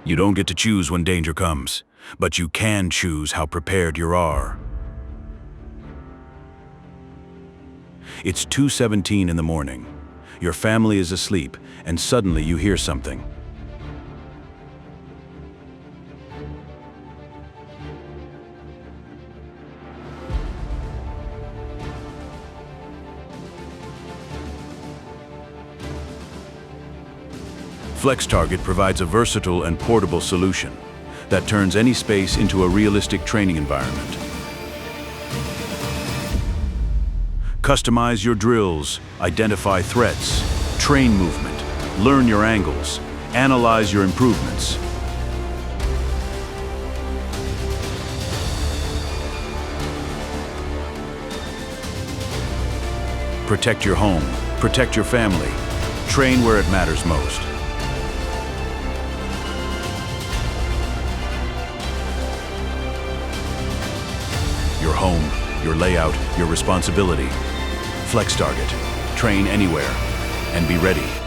You don't get to choose when danger comes, but you can choose how prepared you are. It's 2:17 in the morning. Your family is asleep, and suddenly you hear something. FlexTarget provides a versatile and portable solution that turns any space into a realistic training environment. Customize your drills, identify threats, train movement, learn your angles, analyze your improvements. Protect your home, protect your family, train where it matters most. Your home, your layout, your responsibility. FlexTarget. Train anywhere and be ready.